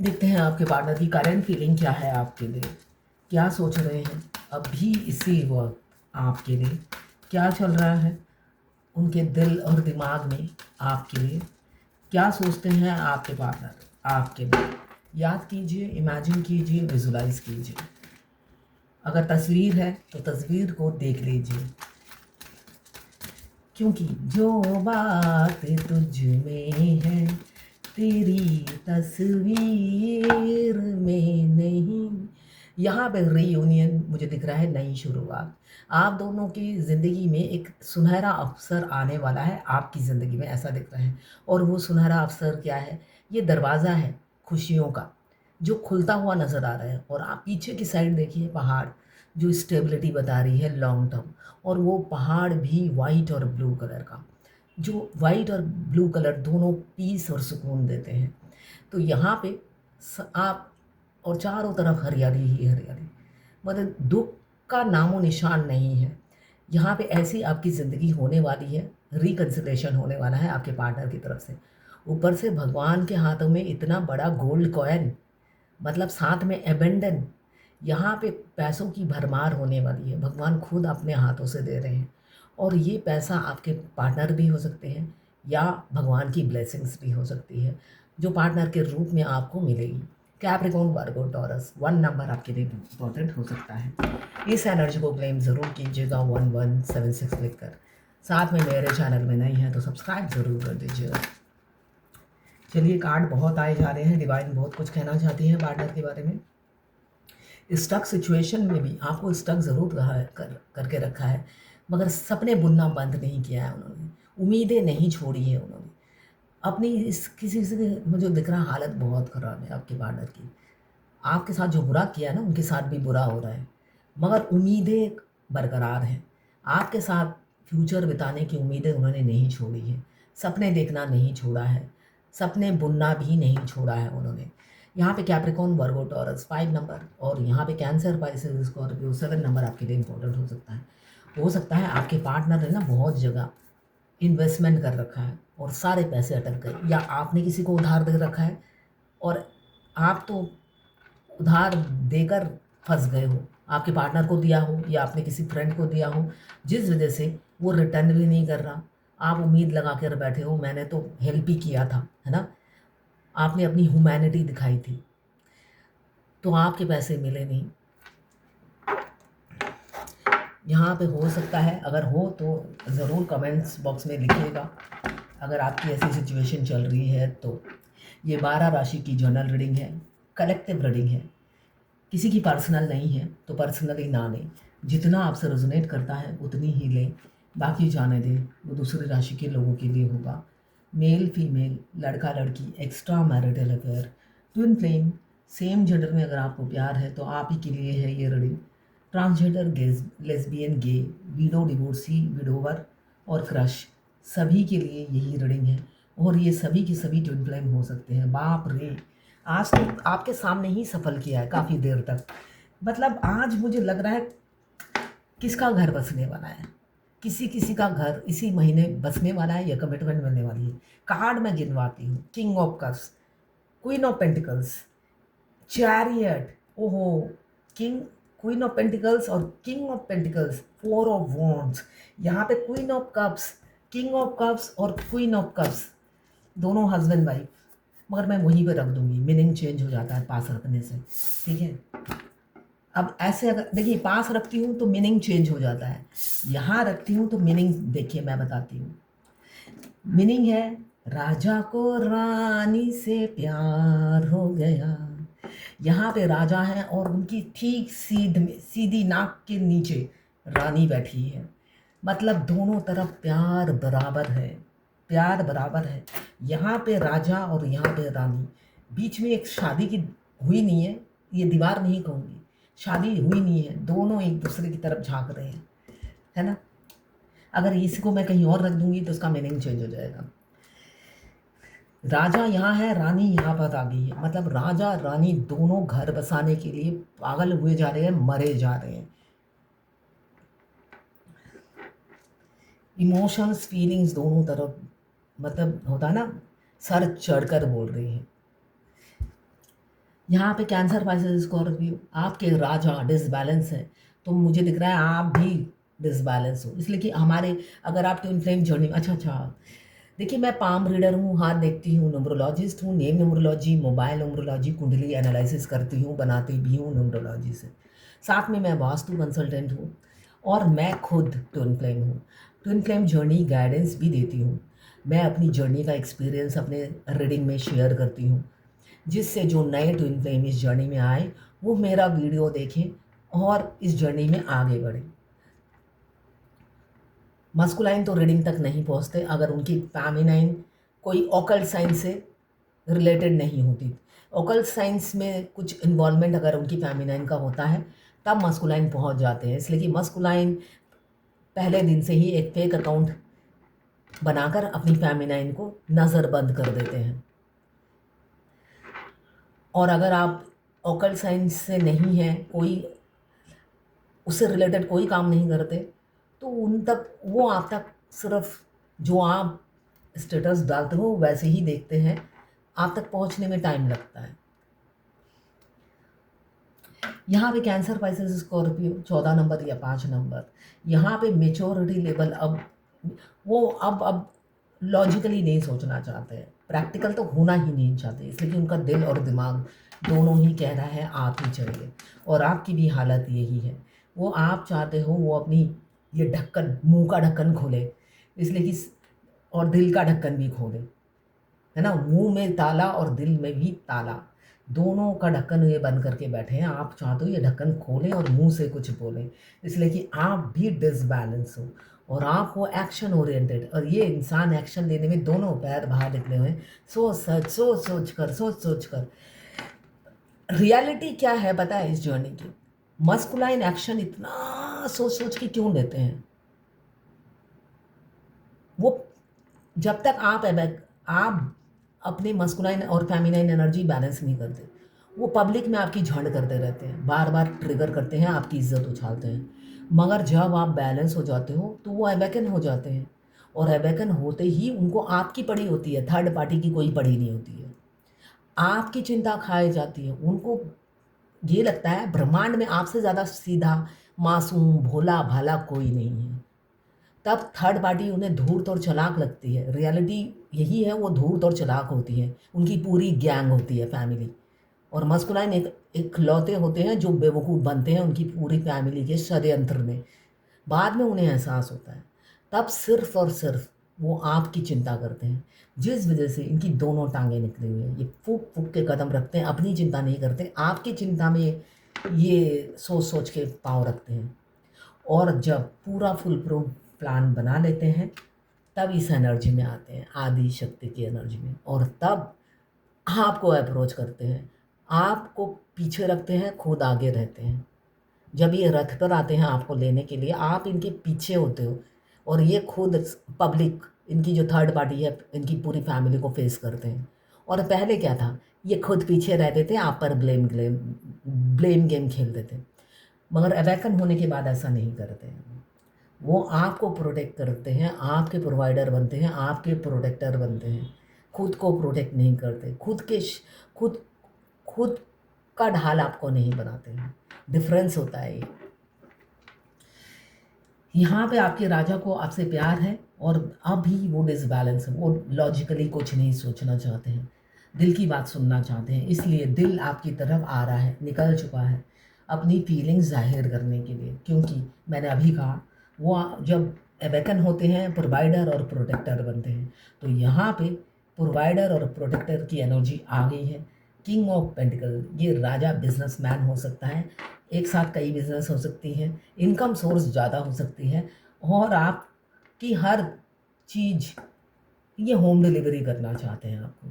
देखते हैं आपके पार्टनर की करंट फीलिंग क्या है आपके लिए, क्या सोच रहे हैं अभी इसी वक्त आपके लिए, क्या चल रहा है उनके दिल और दिमाग में आपके लिए, क्या सोचते हैं आपके पार्टनर आपके लिए। याद कीजिए, इमेजिन कीजिए, विजुलाइज कीजिए। अगर तस्वीर है तो तस्वीर को देख लीजिए, क्योंकि जो बात तुझ में है तेरी तस्वीर में नहीं। यहाँ पे रीयूनियन मुझे दिख रहा है, नई शुरुआत। आप दोनों की ज़िंदगी में एक सुनहरा अवसर आने वाला है, आपकी ज़िंदगी में ऐसा दिख रहा है। और वो सुनहरा अवसर क्या है? ये दरवाज़ा है खुशियों का, जो खुलता हुआ नज़र आ रहा है। और आप पीछे की साइड देखिए, पहाड़ जो स्टेबिलिटी बता रही है लॉन्ग टर्म। और वो पहाड़ भी वाइट और ब्लू कलर का, जो वाइट और ब्लू कलर दोनों पीस और सुकून देते हैं। तो यहाँ पे आप और चारों तरफ हरियाली ही हरियाली, मतलब दुख का नामो निशान नहीं है। यहाँ पे ऐसी आपकी ज़िंदगी होने वाली है, रिकन्सिलेशन होने वाला है आपके पार्टनर की तरफ से। ऊपर से भगवान के हाथों में इतना बड़ा गोल्ड कॉइन, मतलब साथ में एबेंडन। यहाँ पे पैसों की भरमार होने वाली है, भगवान खुद अपने हाथों से दे रहे हैं। और ये पैसा आपके पार्टनर भी हो सकते हैं या भगवान की ब्लेसिंग्स भी हो सकती है, जो पार्टनर के रूप में आपको मिलेगी। कैप्रिकॉर्न, वर्गो, टॉरस, 1 नंबर आपके लिए इम्पोर्टेंट हो सकता है। इस एनर्जी को क्लेम ज़रूर कीजिएगा 1176 लिखकर। साथ में मेरे चैनल में नहीं है तो सब्सक्राइब ज़रूर कर दीजिएगा। चलिए, कार्ड बहुत आए जा रहे हैं, डिवाइन बहुत कुछ कहना चाहती है पार्टनर के बारे में। स्टक सिचुएशन में भी आपको स्टक ज़रूर रहा है, करके रखा है, मगर सपने बुनना बंद नहीं किया है उन्होंने, उम्मीदें नहीं छोड़ी है उन्होंने अपनी। इस किसी से मुझे दिख रहा हालत बहुत ख़राब है आपके पार्टनर की। आपके साथ जो बुरा किया ना, उनके साथ भी बुरा हो रहा है, मगर उम्मीदें बरकरार हैं आपके साथ। फ्यूचर बिताने की उम्मीदें उन्होंने नहीं छोड़ी हैं, सपने देखना नहीं छोड़ा है, सपने बुनना भी नहीं छोड़ा है उन्होंने। यहाँ पे कैप्रिकॉर्न, वर्गो, टॉरस 5 नंबर, और यहाँ पे कैंसर, पाइसेस, स्कॉर्पियो 7 नंबर आपके लिए इंपॉर्टेंट हो सकता है। हो सकता है आपके पार्टनर ने ना बहुत जगह इन्वेस्टमेंट कर रखा है और सारे पैसे अटक गए, या आपने किसी को उधार दे रखा है और आप तो उधार देकर फंस गए हो। आपके पार्टनर को दिया हो या आपने किसी फ्रेंड को दिया हो, जिस वजह से वो रिटर्न भी नहीं कर रहा। आप उम्मीद लगा कर बैठे हो, मैंने तो हेल्प ही किया था, है ना, आपने अपनी ह्यूमैनिटी दिखाई थी, तो आपके पैसे मिले नहीं। यहाँ पे हो सकता है, अगर हो तो ज़रूर कमेंट्स बॉक्स में लिखिएगा अगर आपकी ऐसी सिचुएशन चल रही है तो। ये 12 राशि की जनरल रीडिंग है, कलेक्टिव रीडिंग है, किसी की पर्सनल नहीं है, तो पर्सनली ना लें। जितना आपसे रेजोनेट करता है उतनी ही लें, बाकी जाने दें, वो दूसरी राशि के लोगों के लिए होगा। मेल फीमेल, लड़का लड़की, extra marital affair, twin flame, same gender में अगर आपको प्यार है तो आप ही के लिए है ये रीडिंग। ट्रांसजेंडर, लेस्बियन, गे, विडो, डिवोर्सी, विडोवर और क्रश, सभी के लिए यही रीडिंग है। और ये सभी के सभी ट्विन फ्लेम हो सकते हैं। बाप रे, आज तो आपके सामने ही सफल किया है काफ़ी देर तक। मतलब आज मुझे लग रहा है किसका घर बसने वाला है, किसी किसी का घर इसी महीने बसने वाला है या कमिटमेंट मिलने वाली है। कार्ड मैं गिनवाती हूँ। King of cups, queen of pentacles, chariot, ओहो, किंग, क्वीन ऑफ पेंटिकल्स और king of pentacles, 4 of wands. यहाँ पे queen of cups, king of cups और क्वीन ऑफ कप्स दोनों हस्बैंड वाइफ, मगर मैं वहीं पे रख दूंगी, मीनिंग चेंज हो जाता है पास रखने से, ठीक है। अब ऐसे अगर देखिए, पास रखती हूँ तो मीनिंग चेंज हो जाता है, यहाँ रखती हूँ तो मीनिंग देखिए मैं बताती हूँ। मीनिंग है, राजा को रानी से प्यार हो गया। यहाँ पे राजा है और उनकी ठीक सीधी नाक के नीचे रानी बैठी है, मतलब दोनों तरफ प्यार बराबर है, प्यार बराबर है। यहाँ पे राजा और यहाँ पे रानी, बीच में एक शादी की हुई नहीं है, ये दीवार नहीं कहूँगी, शादी हुई नहीं है, दोनों एक दूसरे की तरफ झांक रहे हैं, है ना। अगर इसी को मैं कहीं और रख दूंगी तो उसका मीनिंग चेंज हो जाएगा। राजा यहाँ है, रानी यहाँ पर आ गई है, मतलब राजा रानी दोनों घर बसाने के लिए पागल हुए जा रहे हैं, मरे जा रहे हैं। इमोशंस, फीलिंग्स दोनों तरफ, मतलब होता है ना, सर चढ़कर बोल रही है। यहाँ पे कैंसर पाइसेस स्कॉर्पियो आपके राजा डिसबैलेंस है, तो मुझे दिख रहा है आप भी डिसबैलेंस हो, इसलिए कि हमारे अगर आप ट्विन फ्लेम जर्नी अच्छा देखिए मैं पाम रीडर हूँ, हाथ देखती हूँ, न्यूमरोलॉजिस्ट हूँ, नेम न्यूमरोलॉजी, मोबाइल न्यूमरोलॉजी, कुंडली एनालिसिस करती हूँ, बनाती भी हूँ न्यूमरोलॉजी से। साथ में मैं वास्तु कंसल्टेंट हूँ और मैं खुद ट्विन फ्लेम हूँ। ट्विन फ्लेम जर्नी गाइडेंस भी देती हूँ। मैं अपनी जर्नी का एक्सपीरियंस अपने रीडिंग में शेयर करती हूँ, जिससे जो नए ट्विन फ्लेम इस जर्नी में आए वो मेरा वीडियो देखें और इस जर्नी में आगे बढ़ें। मस्कुलाइन तो रीडिंग तक नहीं पहुंचते अगर उनकी फेमिनाइन कोई ऑकल्ट साइंस से रिलेटेड नहीं होती। ऑकल्ट साइंस में कुछ इन्वॉल्वमेंट अगर उनकी फेमिनाइन का होता है तब मस्कुलाइन पहुंच जाते हैं, इसलिए कि मस्कुलाइन पहले दिन से ही एक फेक अकाउंट बनाकर अपनी फेमिनाइन को नज़रबंद कर देते हैं। और अगर आप ऑकल्ट साइंस से नहीं हैं, कोई उससे रिलेटेड कोई काम नहीं करते, तो उन तक वो आप तक सिर्फ जो आप स्टेटस डालते हो वैसे ही देखते हैं, आप तक पहुंचने में टाइम लगता है। यहाँ पे कैंसर पाइसेस स्कॉर्पियो 14 नंबर या 5 नंबर, यहाँ पे मेच्योरिटी लेवल अब वो अब लॉजिकली नहीं सोचना चाहते हैं, प्रैक्टिकल तो होना ही नहीं चाहते, इसलिए कि उनका दिल और दिमाग दोनों ही कह रहा है आप ही चाहिए। और आपकी भी हालत यही है, वो आप चाहते हो वो अपनी ये ढक्कन, मुंह का ढक्कन खोले, इसलिए कि और दिल का ढक्कन भी खोले, है ना, मुंह में ताला और दिल में भी ताला, दोनों का ढक्कन ये बंद करके बैठे हैं। आप चाहते हो ये ढक्कन खोलें और मुंह से कुछ बोलें, इसलिए कि आप भी डिसबैलेंस हो और आप हो एक्शन ओरिएंटेड, और ये इंसान एक्शन लेने में दोनों पैर बाहर निकले हुए हैं, सोच सोच कर। रियलिटी क्या है पता है इस जर्नी की? मस्कुलाइन एक्शन इतना सोच सोच के क्यों लेते हैं? वो जब तक आप अपने मस्कुलाइन और फेमिनाइन एनर्जी बैलेंस नहीं करते, वो पब्लिक में आपकी झंड करते रहते हैं, बार बार ट्रिगर करते हैं, आपकी इज्जत उछालते हैं। मगर जब आप बैलेंस हो जाते हो तो वो अवेकन हो जाते हैं, और अवेकन होते ही उनको आपकी पड़ी होती है, थर्ड पार्टी की कोई पड़ी नहीं होती है। आपकी चिंता खाई जाती है, उनको ये लगता है ब्रह्मांड में आपसे ज़्यादा सीधा, मासूम, भोला भाला कोई नहीं है। तब थर्ड पार्टी उन्हें धूर्त और चालाक लगती है। रियलिटी यही है, वो धूर्त और चालाक होती है, उनकी पूरी गैंग होती है, फैमिली। और मस्कुलाइन एक इकलौते होते हैं जो बेवकूफ़ बनते हैं उनकी पूरी फैमिली के षड्यंत्र में। बाद में उन्हें एहसास होता है, तब सिर्फ और सिर्फ वो आपकी चिंता करते हैं, जिस वजह से इनकी दोनों टांगें निकली हुई हैं। ये फूक फूक के कदम रखते हैं, अपनी चिंता नहीं करते, आपकी चिंता में ये सोच सोच के पाँव रखते हैं। और जब पूरा फुल प्रूफ प्लान बना लेते हैं तब इस एनर्जी में आते हैं, आदि शक्ति की एनर्जी में, और तब आपको अप्रोच करते हैं, आपको पीछे रखते हैं, खुद आगे रहते हैं। जब ये रथ पर आते हैं आपको लेने के लिए, आप इनके पीछे होते हो, और ये खुद पब्लिक, इनकी जो थर्ड पार्टी है, इनकी पूरी फैमिली को फेस करते हैं। और पहले क्या था, ये खुद पीछे रहते थे, आप पर ब्लेम गेम खेलते थे। मगर अवेकन होने के बाद ऐसा नहीं करते हैं, वो आपको प्रोटेक्ट करते हैं, आपके प्रोवाइडर बनते हैं, आपके प्रोटेक्टर बनते हैं। खुद को प्रोटेक्ट नहीं करते, खुद खुद का ढाल आपको नहीं बनाते हैं। डिफरेंस होता है ये। यहाँ पे आपके राजा को आपसे प्यार है और अभी वो डिसबैलेंस है, वो लॉजिकली कुछ नहीं सोचना चाहते हैं, दिल की बात सुनना चाहते हैं, इसलिए दिल आपकी तरफ आ रहा है, निकल चुका है अपनी फीलिंग्स जाहिर करने के लिए। क्योंकि मैंने अभी कहा, वो जब अवेकन होते हैं प्रोवाइडर और प्रोटेक्टर बनते हैं, तो यहाँ पे प्रोवाइडर और प्रोटेक्टर की एनर्जी आ गई है। किंग ऑफ पेंटिकल, ये राजा बिजनेसमैन हो सकता है, एक साथ कई बिजनेस हो सकती हैं, इनकम सोर्स ज़्यादा हो सकती है, और आपकी हर चीज़, ये होम डिलीवरी करना चाहते हैं आपको,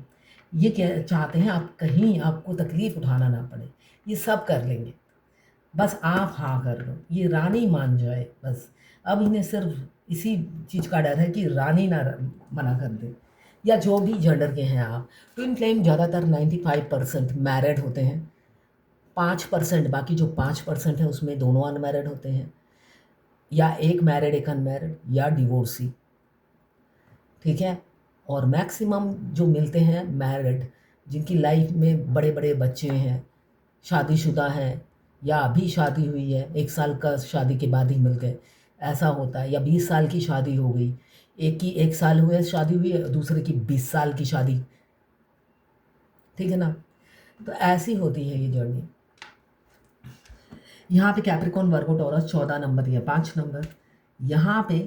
ये क्या चाहते हैं, आप कहीं आपको तकलीफ़ उठाना ना पड़े, ये सब कर लेंगे, बस आप हाँ कर लो, ये रानी मान जाए बस। अब इन्हें सिर्फ इसी चीज़ का डर है कि रानी ना मना कर दे, या जो भी जेंडर के हैं आप। ट्विन फ्लेम ज़्यादातर 95% मैरिड होते हैं, 5%, बाकी जो 5% है उसमें दोनों अनमैरिड होते हैं, या एक मैरिड एक अनमैरिड, या डिवोर्सी, ठीक है। और मैक्सिमम जो मिलते हैं मैरिड, जिनकी लाइफ में बड़े बड़े बच्चे हैं, शादीशुदा हैं, या अभी शादी हुई है, 1 साल का शादी के बाद ही मिल गए, ऐसा होता है, या 20 साल की शादी हो गई, एक की 1 साल हुए शादी हुई है, दूसरे की 20 साल की शादी, ठीक है ना। तो ऐसी होती है ये जर्नी। यहाँ पे कैप्रिकॉन वर्गो टॉरस 14 नंबर या 5 नंबर, यहाँ पे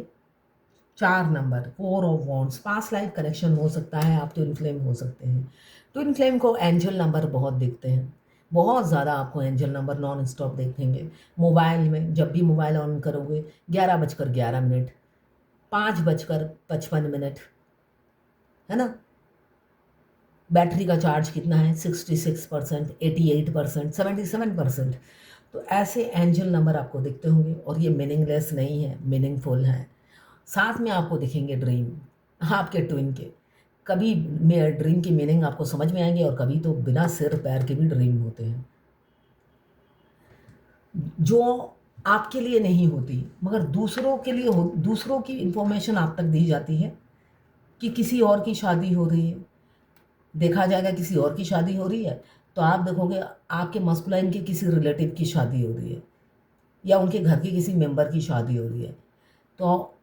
4 number 4 of wands, past life connection हो सकता है, आप ट्विन फ्लेम हो सकते हैं। ट्विन फ्लेम को एंजल नंबर बहुत दिखते हैं, बहुत ज़्यादा आपको एंजल नंबर नॉन स्टॉप देखेंगे मोबाइल में। जब भी मोबाइल ऑन करोगे 11:11, 5:55, है ना। बैटरी का चार्ज कितना है, 66%, 88%, 77%। तो ऐसे एंजल नंबर आपको दिखते होंगे, और ये मीनिंगलेस नहीं है, मीनिंगफुल है। साथ में आपको दिखेंगे ड्रीम आपके ट्विन के। कभी ड्रीम की मीनिंग आपको समझ में आएंगे, और कभी तो बिना सिर पैर के भी ड्रीम होते हैं, जो आपके लिए नहीं होती मगर दूसरों के लिए हो। दूसरों की इन्फॉर्मेशन आप तक दी जाती है कि किसी और की शादी हो रही है, देखा जाएगा किसी और की शादी हो रही है, तो आप देखोगे आपके मस्कुलाइन के किसी रिलेटिव की शादी हो रही है, या उनके घर के किसी मेंबर की शादी हो रही है। तो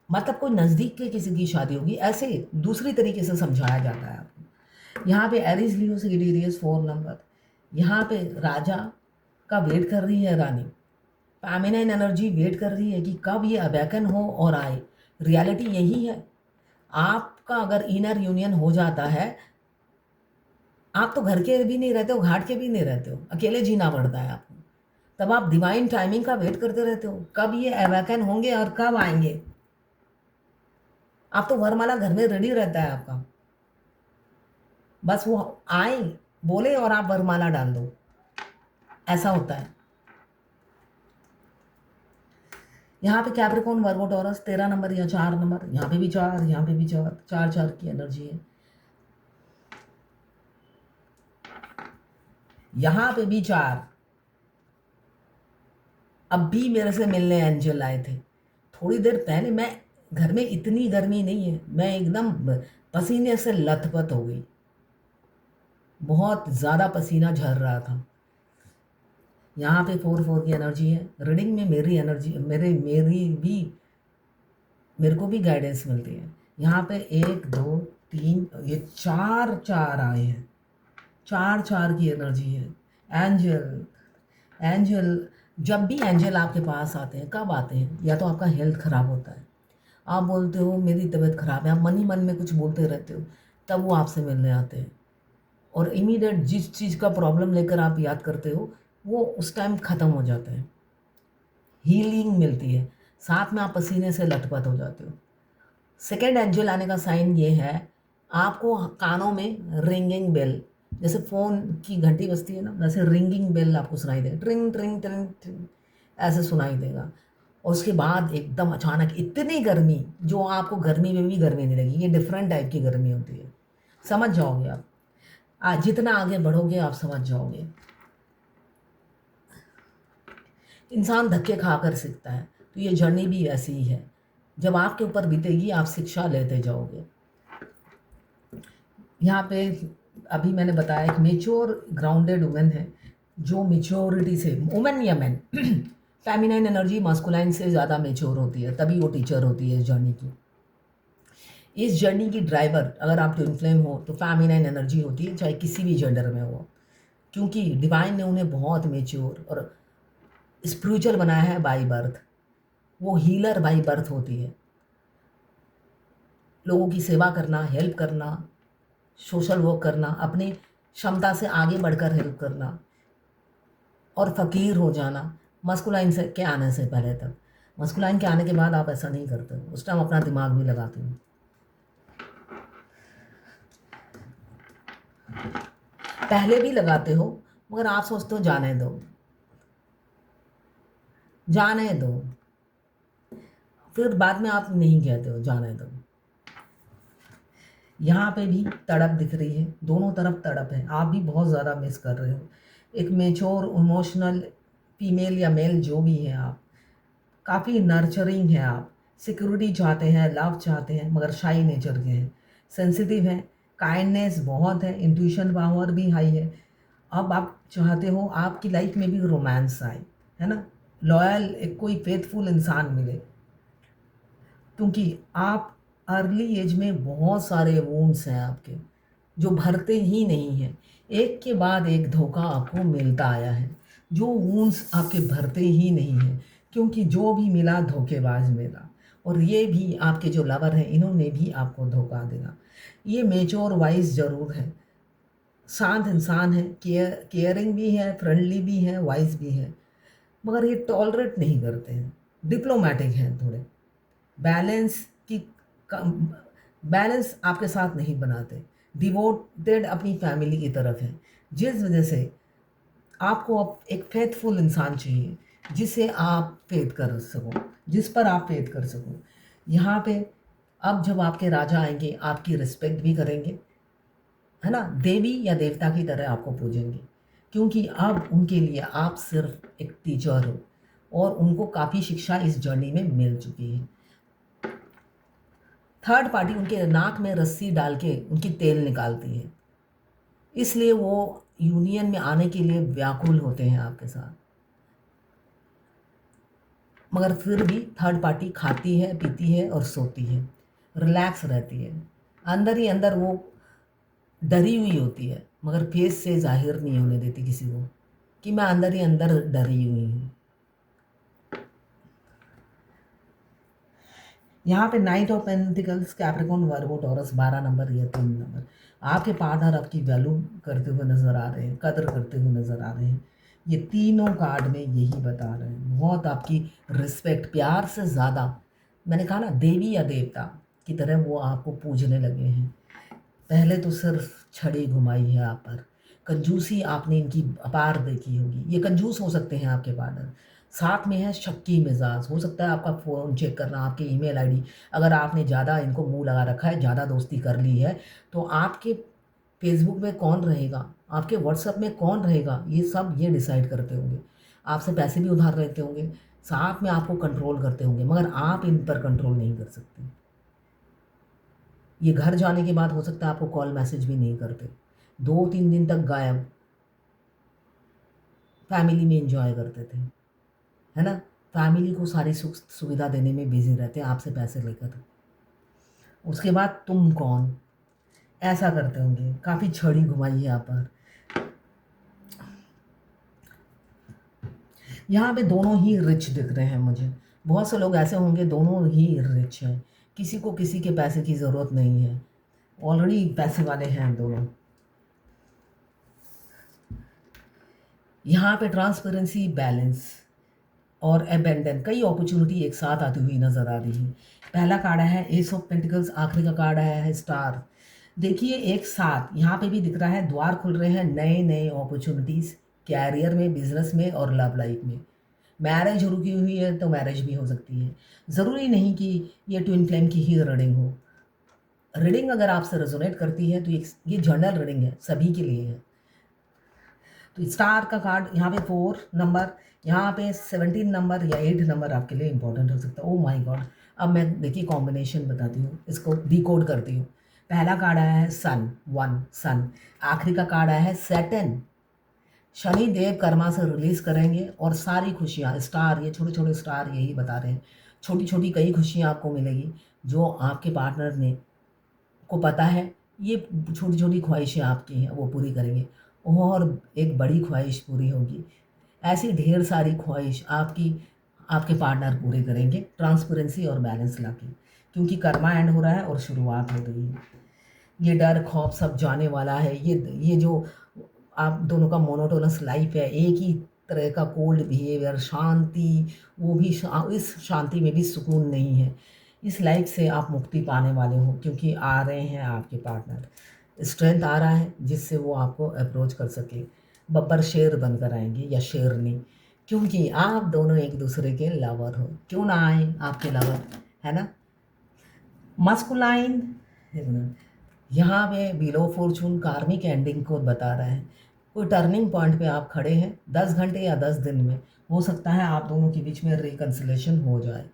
मतलब कोई नज़दीक के किसी की शादी होगी, ऐसे दूसरी तरीके से समझाया जाता है आपको। यहाँ पे एरीज लियो सेजिटेरियस 4 नंबर, यहाँ पे राजा का वेट कर रही है रानी, फेमिनाइन एनर्जी वेट कर रही है कि कब ये अवेकन हो और आए। रियलिटी यही है, आपका अगर इनर यूनियन हो जाता है, आप तो घर के भी नहीं रहते हो, घाट के भी नहीं रहते हो, अकेले जीना पड़ता है आपको। तब आप डिवाइन टाइमिंग का वेट करते रहते हो, कब ये अवेकन होंगे और कब आएंगे। आप तो वरमाला घर में रेडी रहता है आपका, बस वो आए बोले और आप वरमाला डाल दो, ऐसा होता है। यहाँ पे कैप्रिकॉन वर्गो टॉरस 13 नंबर या 4 नंबर, यहाँ पे भी 4, यहाँ पे भी 4, 4 की एनर्जी है। यहाँ पे भी 4। अब भी मेरे से मिलने एंजल आए थे थोड़ी देर पहले। मैं घर में, इतनी गर्मी नहीं है, मैं एकदम पसीने से लथपथ हो गई, बहुत ज़्यादा पसीना झर रहा था। यहाँ पे 4 की एनर्जी है। रीडिंग में मेरी एनर्जी, मेरे को भी गाइडेंस मिलती है। यहाँ पे 1 2 3 ये 4 आए हैं, 4 की एनर्जी है। एंजल, एंजल, जब भी एंजल आपके पास आते हैं, कब आते हैं, या तो आपका हेल्थ ख़राब होता है, आप बोलते हो मेरी तबीयत ख़राब है, आप मन ही मन में कुछ बोलते रहते हो, तब वो आपसे मिलने आते हैं। और इमीडिएट जिस चीज़ का प्रॉब्लम लेकर आप याद करते हो, वो उस टाइम ख़त्म हो जाता है, हीलिंग मिलती है, साथ में आप पसीने से लथपथ हो जाते हो। सेकेंड एंजल आने का साइन ये है, आपको कानों में रिंगिंग बेल, जैसे फ़ोन की घंटी बजती है ना, वैसे रिंगिंग बेल आपको सुनाई देगा, ट्रिंग ट्रिंग ट्रिंग ट्रिंग, ऐसे सुनाई देगा। और उसके बाद एकदम अचानक इतनी गर्मी, जो आपको गर्मी में भी गर्मी नहीं लगी, ये डिफरेंट टाइप की गर्मी होती है, समझ जाओगे आप। जितना आगे बढ़ोगे आप समझ जाओगे। इंसान धक्के खाकर सीखता है, तो ये जर्नी भी ऐसी ही है, जब आपके ऊपर बीतेगी आप शिक्षा लेते जाओगे। यहाँ पे अभी मैंने बताया एक मेच्योर ग्राउंडेड वुमेन है, जो मेच्योरिटी से, वुमेन या मैन, फेमिनाइन एनर्जी मास्कुलाइन से ज़्यादा मेच्योर होती है, तभी वो टीचर होती है इस जर्नी की। इस जर्नी की ड्राइवर अगर आप ट्विन फ्लेम हो तो फेमिनाइन एनर्जी होती है, चाहे किसी भी जेंडर में हो, क्योंकि डिवाइन ने उन्हें बहुत मेच्योर और स्पिरिचुअल बनाया है बाई बर्थ। वो हीलर बाई बर्थ होती है, लोगों की सेवा करना, हेल्प करना, सोशल वर्क करना, अपनी क्षमता से आगे बढ़कर हेल्प करना, और फ़कीर हो जाना मस्कुलाइन से के आने से पहले तक। मस्कुलाइन के आने के बाद आप ऐसा नहीं करते हो, उस टाइम अपना दिमाग भी लगाते हो। पहले भी लगाते हो, मगर आप सोचते हो जाने दो, जाने दो, फिर बाद में आप नहीं कहते हो जाने दो। यहाँ पे भी तड़प दिख रही है, दोनों तरफ तड़प है, आप भी बहुत ज़्यादा मिस कर रहे हो। एक मेच्योर इमोशनल फीमेल या मेल जो भी है, आप काफ़ी नर्चरिंग है, आप सिक्योरिटी चाहते हैं, लव चाहते हैं, मगर शाई नेचर के हैं, सेंसिटिव हैं, काइंडनेस बहुत है, इंट्यूशन पावर भी हाई है। अब आप चाहते हो आपकी लाइफ में भी रोमांस आए, है ना, लॉयल एक कोई फेथफुल इंसान मिले, क्योंकि आप अर्ली एज में बहुत सारे वूंड्स हैं आपके जो भरते ही नहीं हैं। एक के बाद एक धोखा आपको मिलता आया है, जो वूंड्स आपके भरते ही नहीं हैं, क्योंकि जो भी मिला धोखेबाज मिला। और ये भी आपके जो लवर हैं इन्होंने भी आपको धोखा देना। ये मेच्योर वाइज ज़रूर है, शांत इंसान है, केयरिंग भी है, फ्रेंडली भी है, वाइज भी है, मगर ये टॉलरेट नहीं करते हैं, डिप्लोमेटिक हैं थोड़े, बैलेंस की बैलेंस आपके साथ नहीं बनाते, डिवोटेड अपनी फैमिली की तरफ है, जिस वजह से आपको अब एक फेथफुल इंसान चाहिए जिसे आप फेथ कर सको, जिस पर आप फेथ कर सको। यहाँ पे अब जब आपके राजा आएंगे आपकी रिस्पेक्ट भी करेंगे, है ना, देवी या देवता की तरह आपको पूजेंगे, क्योंकि अब उनके लिए आप सिर्फ एक टीचर हो और उनको काफ़ी शिक्षा इस जर्नी में मिल चुकी है। थर्ड पार्टी उनके नाक में रस्सी डाल के उनकी तेल निकालती है, इसलिए वो यूनियन में आने के लिए व्याकुल होते हैं आपके साथ, मगर फिर भी थर्ड पार्टी खाती है, पीती है और सोती है, रिलैक्स रहती है, अंदर ही अंदर वो डरी हुई होती है, मगर फेस से जाहिर नहीं होने देती किसी को कि मैं अंदर ही अंदर डरी हुई हूँ। यहाँ पे night of pentacles, Capricorn, Virgo, taurus, 12 number या 3 नंबर, आपके पार्टनर आपकी वैल्यू करते हुए नज़र आ रहे हैं, कदर करते हुए नज़र आ रहे हैं। ये तीनों कार्ड में यही बता रहे हैं, बहुत आपकी रिस्पेक्ट, प्यार से ज़्यादा, मैंने कहा ना, देवी या देवता की तरह वो आपको पूजने लगे हैं। पहले तो सिर्फ छड़ी घुमाई है आप पर, कंजूसी आपने इनकी अपार देखी होगी। ये कंजूस हो सकते हैं आपके पार्टनर, साथ में है शक्की मिजाज, हो सकता है आपका फ़ोन चेक करना, आपकी ईमेल आईडी, अगर आपने ज़्यादा इनको मुंह लगा रखा है, ज़्यादा दोस्ती कर ली है, तो आपके फेसबुक में कौन रहेगा, आपके व्हाट्सएप में कौन रहेगा, ये सब ये डिसाइड करते होंगे। आपसे पैसे भी उधार लेते होंगे, साथ में आपको कंट्रोल करते होंगे, मगर आप इन पर कंट्रोल नहीं कर सकते। ये घर जाने के बाद हो सकता है आपको कॉल मैसेज भी नहीं करते, 2-3 दिन तक गायब, फैमिली में एंजॉय करते थे, है ना, फैमिली को सारी सुख सुविधा देने में बिजी रहते हैं आपसे पैसे लेकर। उसके बाद तुम कौन, ऐसा करते होंगे, काफ़ी छड़ी घुमाई है यहाँ पर। यहाँ पे दोनों ही रिच दिख रहे हैं मुझे, बहुत से लोग ऐसे होंगे दोनों ही रिच हैं, किसी को किसी के पैसे की ज़रूरत नहीं है, ऑलरेडी पैसे वाले हैं दोनों। यहाँ पे ट्रांसपेरेंसी, बैलेंस और एबेंडन, कई अपॉर्चुनिटी एक साथ आती हुई नज़र आ रही है। पहला कार्ड है एस ऑफ पेंटिकल्स, आखिरी का कार्ड है स्टार। देखिए एक साथ यहाँ पे भी दिख रहा है द्वार खुल रहे हैं नए नए अपॉर्चुनिटीज़, कैरियर में, बिजनेस में और लव लाइफ में। मैरिज रुकी हुई है तो मैरिज भी हो सकती है, ज़रूरी नहीं कि ये ट्विन फ्लेम की ही रीडिंग हो। रीडिंग अगर आपसे रेजोनेट करती है तो ये जनरल रीडिंग है, सभी के लिए है। तो स्टार का कार्ड यहाँ पे 4 नंबर, यहाँ पे 17 नंबर या 8 नंबर आपके लिए इंपॉर्टेंट हो सकता है। ओ माय गॉड, अब मैं देखिए कॉम्बिनेशन बताती हूँ, इसको डिकोड करती हूँ। पहला कार्ड आया है सन, 1 सन, आखिरी का कार्ड आया है सैटर्न। शनि देव कर्मा से रिलीज करेंगे और सारी खुशियाँ, स्टार, ये छोटे छोटे स्टार यही बता रहे हैं, छोटी छोटी कई खुशियाँ आपको मिलेगी जो आपके पार्टनर ने को पता है, ये छोटी छोटी ख्वाहिशें आपकी हैं वो पूरी करेंगे, और एक बड़ी ख्वाहिश पूरी होगी। ऐसी ढेर सारी ख्वाहिश आपकी आपके पार्टनर पूरे करेंगे, ट्रांसपेरेंसी और बैलेंस लाके, क्योंकि कर्मा एंड हो रहा है और शुरुआत हो गई है। ये डर खौफ सब जाने वाला है। ये जो आप दोनों का मोनोटोनस लाइफ है, एक ही तरह का कोल्ड बिहेवियर, शांति, वो भी इस शांति में भी सुकून नहीं है। इस लाइफ से आप मुक्ति पाने वाले हो, क्योंकि आ रहे हैं आपके पार्टनर, स्ट्रेंथ आ रहा है जिससे वो आपको अप्रोच कर सके, बब्बर शेर बनकर आएंगे या शेरनी, क्योंकि आप दोनों एक दूसरे के लवर हो, क्यों ना आए आपके लवर, है ना। मस्कुलाइन, यहाँ पे बिलो फॉर्चून कार्मिक एंडिंग को बता रहा है, कोई टर्निंग पॉइंट पे आप खड़े हैं, 10 घंटे या 10 दिन में हो सकता है आप दोनों के बीच में रिकन्सिलेशन हो जाए।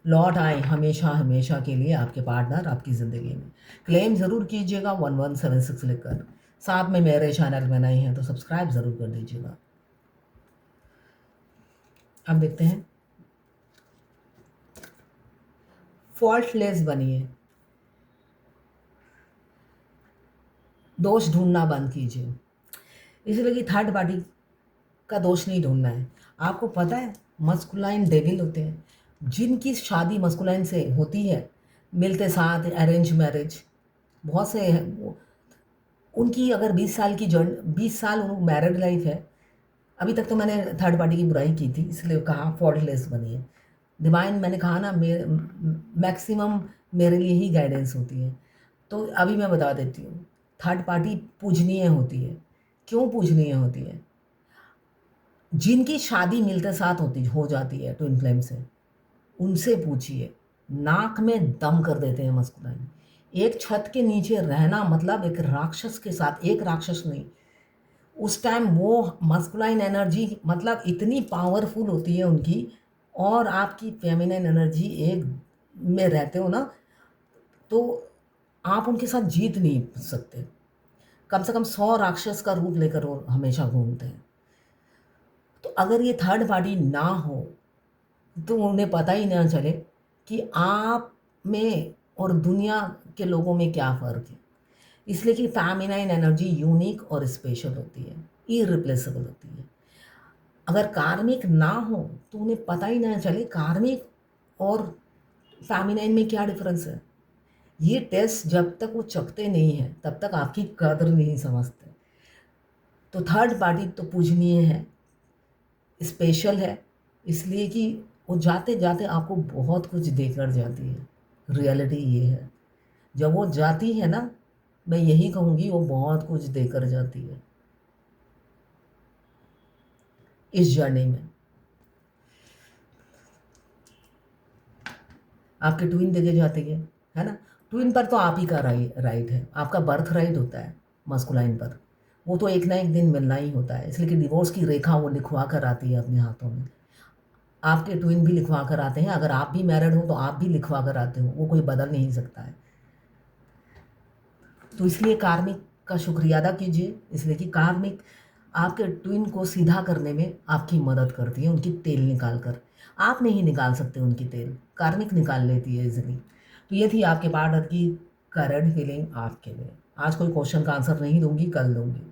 लौट आए हमेशा हमेशा के लिए आपके पार्टनर आपकी ज़िंदगी में। क्लेम ज़रूर कीजिएगा 1176 लिखकर। साथ में मेरे चैनल में नए हैं तो सब्सक्राइब ज़रूर कर दीजिएगा। अब देखते हैं, फॉल्टलेस बनिए, दोष ढूंढना बंद कीजिए। इसलिए कि थर्ड पार्टी का दोष नहीं ढूंढना है। आपको पता है मस्कुलाइन डेविल होते हैं, जिनकी शादी मस्कुलाइन से होती है, मिलते साथ अरेंज मैरिज, बहुत से हैं उनकी अगर 20 साल की जर्न 20 साल उन मैरिड लाइफ है। अभी तक तो मैंने थर्ड पार्टी की बुराई की थी, इसलिए कहा फॉल्टलेस बनिए। डिवाइन मैंने कहा ना, मैक्सिमम मेरे लिए ही गाइडेंस होती है। तो अभी मैं बता देती हूँ, थर्ड पार्टी पूजनीय होती है। क्यों पूजनीय होती है? जिनकी शादी मिलते साथ होती हो जाती है ट्विन फ्लेम से, उनसे पूछिए, नाक में दम कर देते हैं मस्कुलाइन। एक छत के नीचे रहना मतलब एक राक्षस के साथ, एक राक्षस नहीं, उस टाइम वो मस्कुलाइन एनर्जी मतलब इतनी पावरफुल होती है उनकी, और आपकी फेमिनिन एनर्जी एक में रहते हो ना, तो आप उनके साथ जीत नहीं सकते। कम से कम 100 राक्षस का रूप लेकर वो हमेशा घूमते हैं। तो अगर ये थर्ड पार्टी ना हो तो उन्हें पता ही ना चले कि आप में और दुनिया के लोगों में क्या फ़र्क है। इसलिए कि फेमिनाइन एनर्जी यूनिक और स्पेशल होती है, इरिप्लेसेबल होती है। अगर कार्मिक ना हो तो उन्हें पता ही ना चले कार्मिक और फेमिनाइन में क्या डिफरेंस है। ये टेस्ट जब तक वो चखते नहीं हैं तब तक आपकी कदर नहीं समझते। तो थर्ड पार्टी तो पूजनीय है, स्पेशल है, इसलिए कि वो जाते जाते आपको बहुत कुछ देकर जाती है। रियलिटी ये है, जब वो जाती है ना, मैं यही कहूँगी वो बहुत कुछ देकर जाती है इस जर्नी में। आपके ट्विन देखे जाते हैं, है ना। ट्विन पर तो आप ही का राइट है, आपका बर्थ राइट होता है मस्कुलाइन पर। वो तो एक ना एक दिन मिलना ही होता है, इसलिए कि डिवोर्स की रेखा वो लिखवा कर आती है अपने हाथों में। आपके ट्विन भी लिखवा कर आते हैं, अगर आप भी मैरिड हो तो आप भी लिखवा कर आते हो, वो कोई बदल नहीं सकता है। तो इसलिए कार्मिक का शुक्रिया अदा कीजिए, इसलिए कि कार्मिक आपके ट्विन को सीधा करने में आपकी मदद करती है, उनकी तेल निकाल कर। आप नहीं निकाल सकते उनकी तेल, कार्मिक निकाल लेती है इजीली। तो ये थी आपके पार्टनर की करंट फीलिंग आपके लिए। आज कोई क्वेश्चन का आंसर नहीं दूंगी, कल दूंगी।